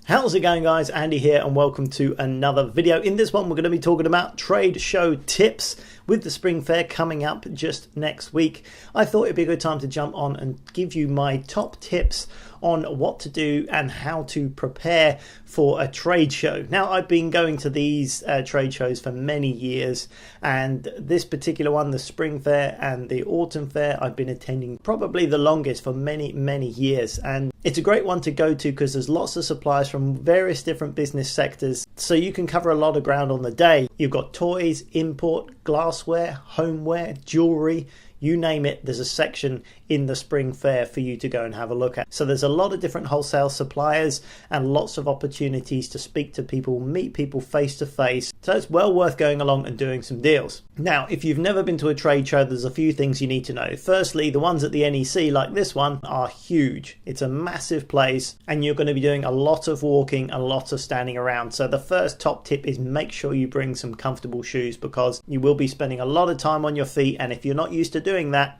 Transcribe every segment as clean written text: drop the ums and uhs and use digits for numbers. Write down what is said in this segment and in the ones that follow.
How's it going, guys? Andy here and welcome to another video. In this one we're going to be talking about trade show tips with the spring fair coming up just next week. I thought it'd be a good time to jump on and give you my top tips on what to do and how to prepare for a trade show. Now, I've been going to these trade shows for many years, and this particular one, the spring fair and the autumn fair, I've been attending probably the longest for many years, and it's a great one to go to because there's lots of suppliers from various different business sectors, so you can cover a lot of ground on the day. You've got toys, import, glassware, homeware, jewelry, you name it, there's a section in the spring fair for you to go and have a look at. So there's a lot of different wholesale suppliers and lots of opportunities to speak to people, meet people face to face. So it's well worth going along and doing some deals. Now, if you've never been to a trade show, there's a few things you need to know. Firstly, the ones at the NEC, like this one, are huge. It's a massive place and you're going to be doing a lot of walking, a lot of standing around. So the first top tip is make sure you bring some comfortable shoes because you will be spending a lot of time on your feet, and if you're not used to doing that,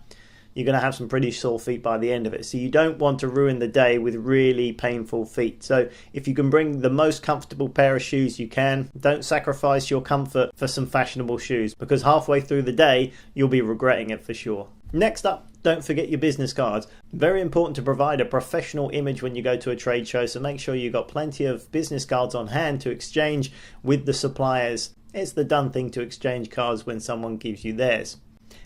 you're going to have some pretty sore feet by the end of it. So you don't want to ruin the day with really painful feet. So if you can bring the most comfortable pair of shoes you can, don't sacrifice your comfort for some fashionable shoes, because halfway through the day you'll be regretting it for sure. Next up, don't forget your business cards. Very important to provide a professional image when you go to a trade show, so make sure you've got plenty of business cards on hand to exchange with the suppliers. It's the done thing to exchange cards when someone gives you theirs.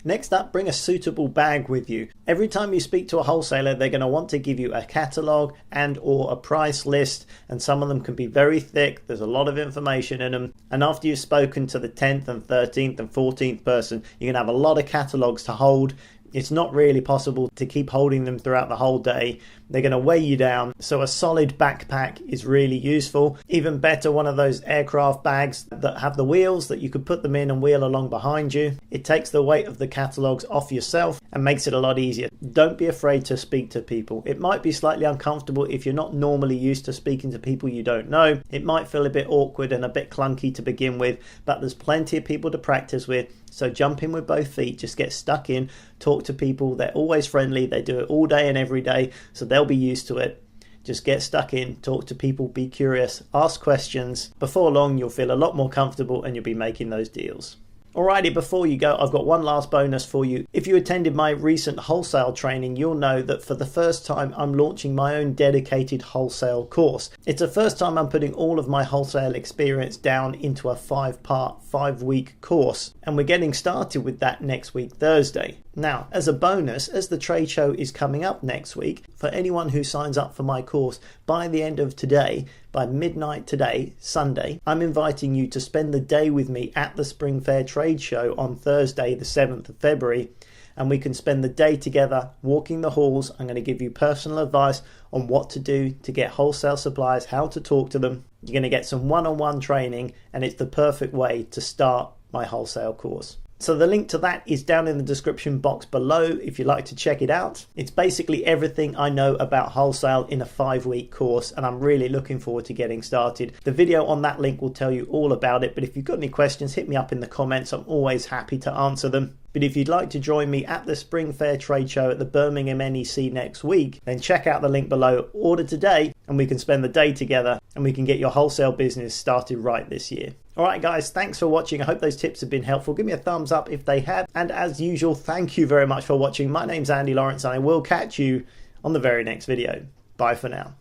Next up, bring a suitable bag with you. Every time you speak to a wholesaler, they're going to want to give you a catalogue and or a price list, and some of them can be very thick. There's a lot of information in them, and after you've spoken to the 10th and 13th and 14th person, you're going to have a lot of catalogues to hold. It's not really possible to keep holding them throughout the whole day. They're going to weigh you down, so a solid backpack is really useful. Even better, one of those aircraft bags that have the wheels that you could put them in and wheel along behind you. It takes the weight of the catalogues off yourself and makes it a lot easier. Don't be afraid to speak to people. It might be slightly uncomfortable if you're not normally used to speaking to people you don't know. It might feel a bit awkward and a bit clunky to begin with, but there's plenty of people to practice with. So jump in with both feet, just get stuck in, talk to people. They're always friendly. They do it all day and every day, so they'll be used to it. Just get stuck in, talk to people, be curious, ask questions. Before long, you'll feel a lot more comfortable and you'll be making those deals. Alrighty, before you go, I've got one last bonus for you. If you attended my recent wholesale training, you'll know that for the first time I'm launching my own dedicated wholesale course. It's the first time I'm putting all of my wholesale experience down into a 5-part, 5-week course, and we're getting started with that next week, Thursday. Now, as a bonus, as the trade show is coming up next week, for anyone who signs up for my course by the end of today, by midnight today, Sunday, I'm inviting you to spend the day with me at the Spring Fair Trade Show on Thursday, the 7th of February, and we can spend the day together walking the halls. I'm going to give you personal advice on what to do to get wholesale suppliers, how to talk to them. You're going to get some one-on-one training, and it's the perfect way to start my wholesale course. So the link to that is down in the description box below if you'd like to check it out. It's basically everything I know about wholesale in a 5-week course, and I'm really looking forward to getting started. The video on that link will tell you all about it, but if you've got any questions, hit me up in the comments. I'm always happy to answer them. But if you'd like to join me at the Spring Fair Trade Show at the Birmingham NEC next week, then check out the link below, order today, and we can spend the day together and we can get your wholesale business started right this year. Alright guys, thanks for watching. I hope those tips have been helpful. Give me a thumbs up if they have. And as usual, thank you very much for watching. My name's Andy Lawrence and I will catch you on the very next video. Bye for now.